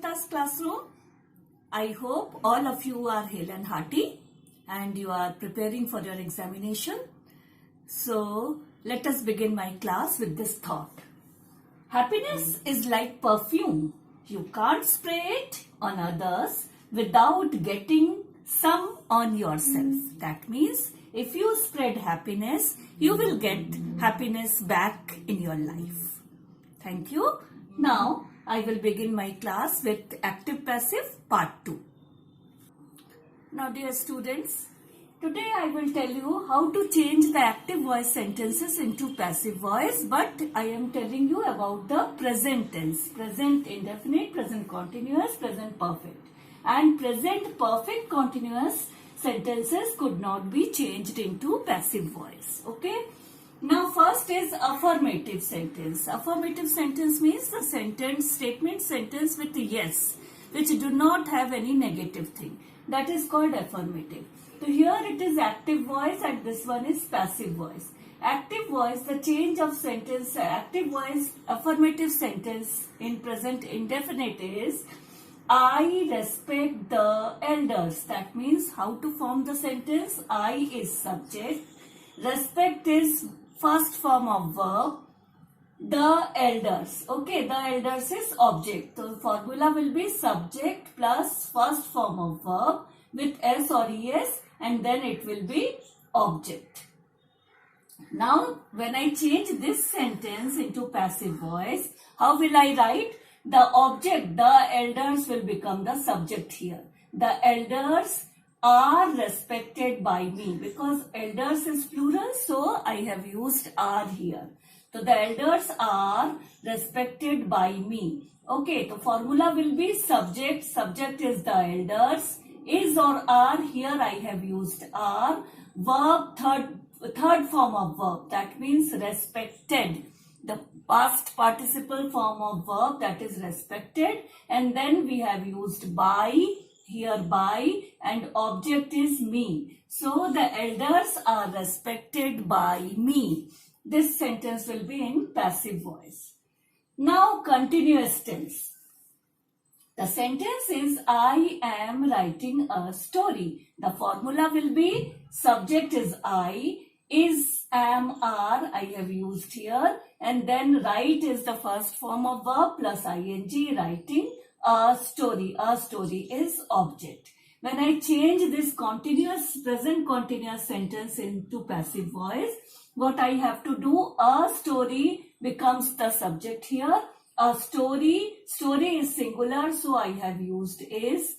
Ashmita's classroom. I hope all of you are hale and hearty and you are preparing for your examination. So let us begin my class with this thought. Happiness is like perfume. You can't spray it on others without getting some on yourself. That means if you spread happiness, you will get happiness back in your life. Thank you. Now I will begin my class with active passive part 2. Now dear students, today I will tell you how to change the active voice sentences into passive voice, but I am telling you about the present tense, present indefinite, present continuous, present perfect. And present perfect continuous sentences could not be changed into passive voice. Okay. Now first is affirmative sentence. Affirmative sentence means the statement sentence with yes, which do not have any negative thing. That is called affirmative. So here it is active voice and this one is passive voice. Active voice, the change of sentence, active voice, affirmative sentence in present indefinite is I respect the elders. That means how to form the sentence. I is subject. Respect is first form of verb. The elders. Okay, the elders is object. So formula will be subject plus first form of verb with s or es and then it will be object. Now when I change this sentence into passive voice, how will I write? The object, the elders will become the subject here. The elders are respected by me because elders is plural, so I have used are here. So the elders are respected by me. Okay, the formula will be subject. Subject is the elders. Is or are, here I have used are. Verb, third form of verb. That means respected. The past participle form of verb, that is respected. And then we have used by, here by, and object is me. So the elders are respected by me. This sentence will be in passive voice. Now continuous tense. The sentence is I am writing a story. The formula will be subject is I, is, am, are, I have used here, and then write is the first form of verb plus ing, writing a story. A story is object. When I change this continuous, present continuous sentence into passive voice, what I have to do, a story becomes the subject here. A story is singular, so I have used is,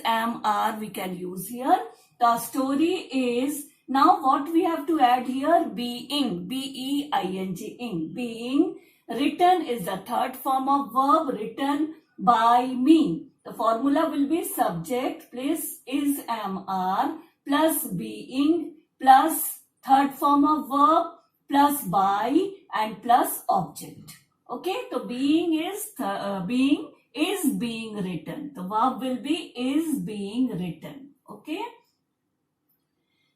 am, are we can use here. The story is, now what we have to add here, being, B-E-I-N-G, being, written is the third form of verb, written by me. The formula will be subject plus is, am, are plus being plus third form of verb plus by and plus object. Okay, so being is being written. The verb will be is being written. Okay.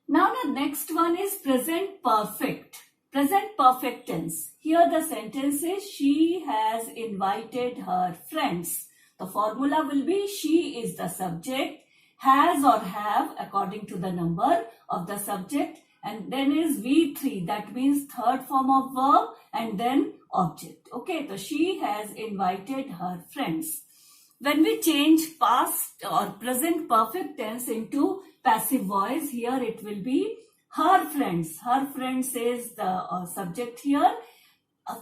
Now the next one is present perfect. Present perfect tense. Here the sentence is she has invited her friends. The formula will be she is the subject, has or have according to the number of the subject, and then is V3, that means third form of verb and then object. Okay, so she has invited her friends. When we change past or present perfect tense into passive voice, here it will be her friends. Her friends is the subject here.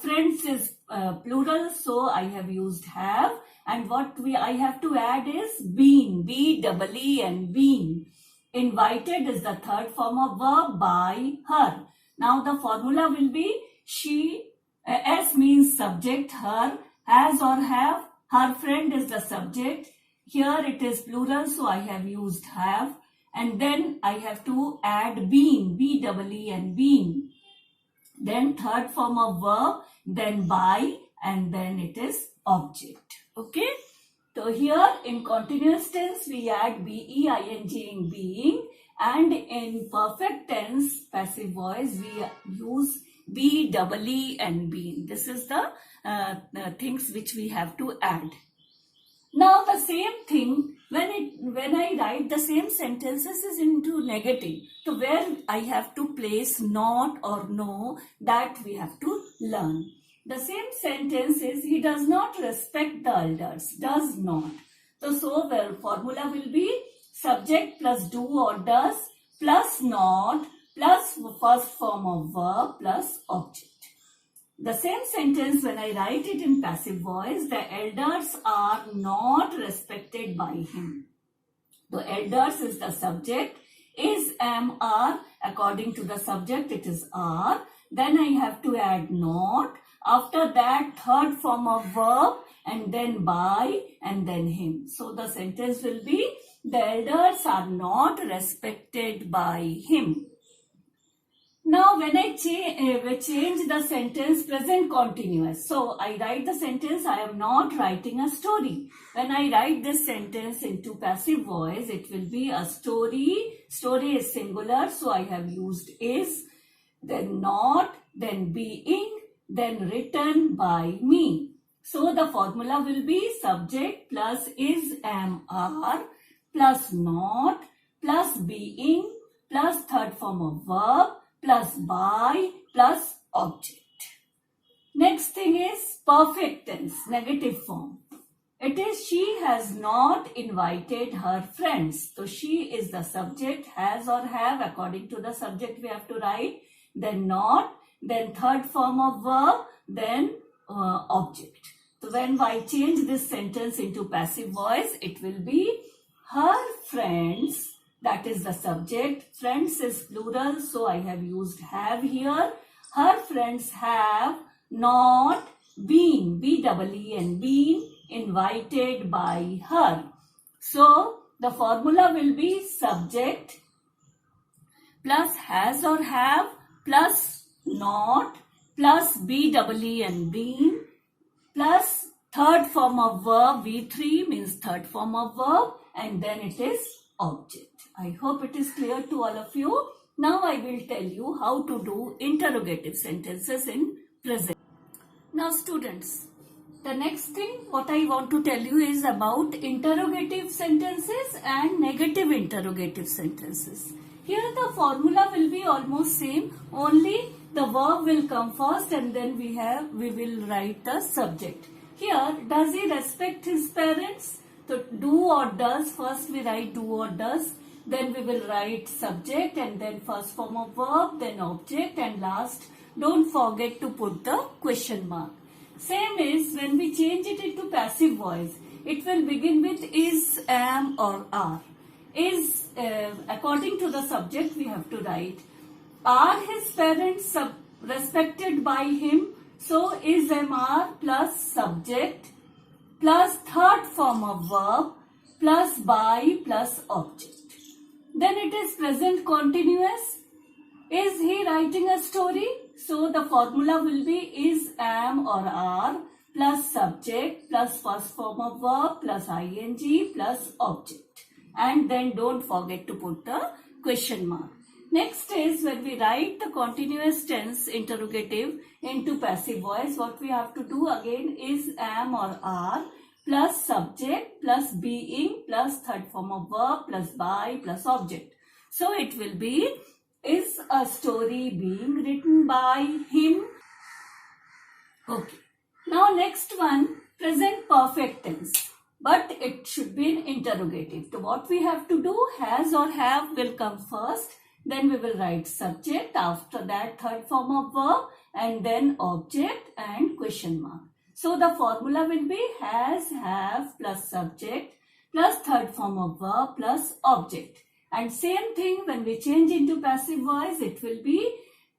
Friends is plural, so I have used have. And what I have to add is been, B-E-E-N, been. Invited is the third form of verb by her. Now the formula will be she, S means subject, her, has or have. Her friend is the subject. Here it is plural, so I have used have. And then I have to add been, B-E-E-N, been. Then third form of verb, then by, and then it is object. Okay. So here in continuous tense we add being in being, and in perfect tense passive voice we use be and been. This is the things which we have to add. Now the same thing, when I write the same sentences is into negative, so where I have to place not or no, that we have to learn. The same sentence is, he does not respect the elders, does not. So the formula will be subject plus do or does plus not plus first form of verb plus object. The same sentence, when I write it in passive voice, the elders are not respected by him. The elders is the subject, is, am, are. According to the subject, it is are. Then I have to add not. After that, third form of verb, and then by, and then him. So the sentence will be, the elders are not respected by him. Now when I change the sentence present continuous. So I write the sentence, I am not writing a story. When I write this sentence into passive voice, it will be a story. Story is singular, so I have used is, then not, then being, then written by me. So the formula will be subject plus is, am, are, plus not, plus being, plus third form of verb, plus by, plus object. Next thing is perfect tense, negative form. It is, she has not invited her friends. So she is the subject, has or have. According to the subject we have to write, then not, then third form of verb, then object. So when I change this sentence into passive voice, it will be her friends. That is the subject. Friends is plural, so I have used have here. Her friends have not been, B-E-E-N, been invited by her. So the formula will be subject plus has or have plus not plus B-E-E-N, been plus third form of verb, V3 means third form of verb, and then it is object. I hope it is clear to all of you. Now I will tell you how to do interrogative sentences in present. Now students, the next thing what I want to tell you is about interrogative sentences and negative interrogative sentences. Here the formula will be almost same, only the verb will come first and then we will write the subject. Here, does he respect his parents? So do or does, first we write do or does, then we will write subject and then first form of verb, then object, and last don't forget to put the question mark. Same is when we change it into passive voice, it will begin with is, am or are. Is, according to the subject we have to write, are his parents respected by him? So is, am, are plus subject plus third form of verb plus by plus object. Then it is present continuous. Is he writing a story? So the formula will be is, am or are plus subject plus first form of verb plus ing plus object. And then don't forget to put the question mark. Next is when we write the continuous tense interrogative into passive voice, what we have to do again is am or are plus subject plus being plus third form of verb plus by plus object. So it will be, is a story being written by him? Okay. Now next one, present perfect tense. But it should be an interrogative. So what we have to do, has or have will come first. Then we will write subject, after that third form of verb, and then object and question mark. So the formula will be has, have plus subject plus third form of verb plus object. And same thing when we change into passive voice, it will be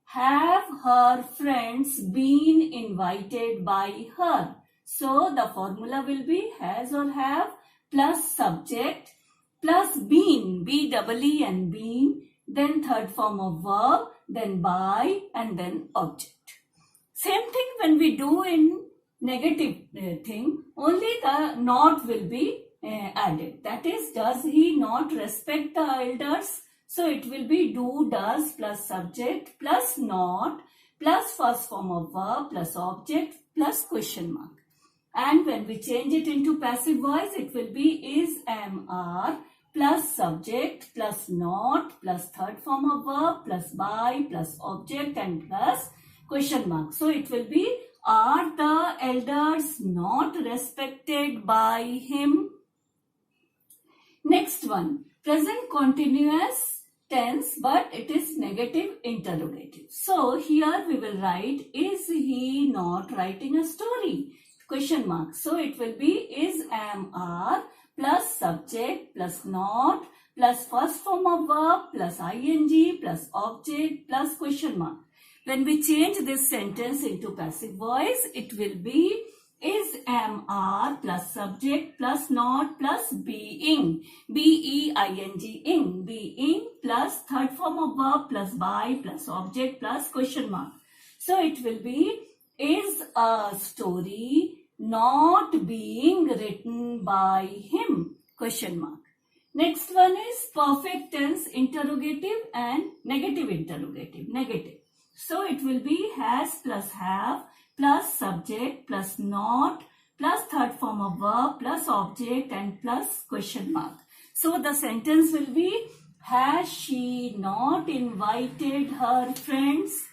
have her friends been invited by her. So the formula will be has or have plus subject plus been, B-E-E-N, been, then third form of verb, then by, and then object. Same thing when we do in negative thing, only the not will be added. That is, does he not respect the elders? So it will be do, does plus subject plus not plus first form of verb plus object plus question mark. And when we change it into passive voice, it will be is, am, are plus subject plus not plus third form of verb plus by plus object and plus question mark. So it will be, are the elders not respected by him? Next one, present continuous tense, but it is negative interrogative. So here we will write, is he not writing a story? Question mark. So it will be is, am, are plus subject plus not plus first form of verb plus ing plus object plus question mark. When we change this sentence into passive voice, it will be is, am, are plus subject plus not plus being, B-E-I-N-G, being plus third form of verb plus by plus object plus question mark. So it will be, is a story not being written by him? Question mark. Next one is perfect tense interrogative and negative interrogative, negative. So it will be has plus have plus subject plus not plus third form of verb plus object and plus question mark. So the sentence will be, has she not invited her friends?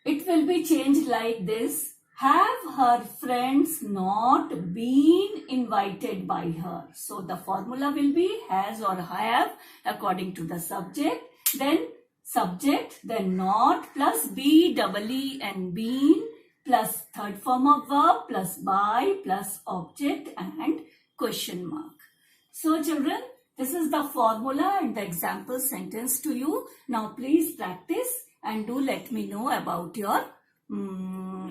It will be changed like this. Have her friends not been invited by her? So the formula will be has or have according to the subject, then subject, then not plus be, double E and been plus third form of verb plus by plus object and question mark. So children, this is the formula and the example sentence to you. Now please practice and do let me know about your,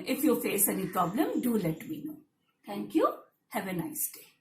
if you face any problem, do let me know. Thank you. Have a nice day.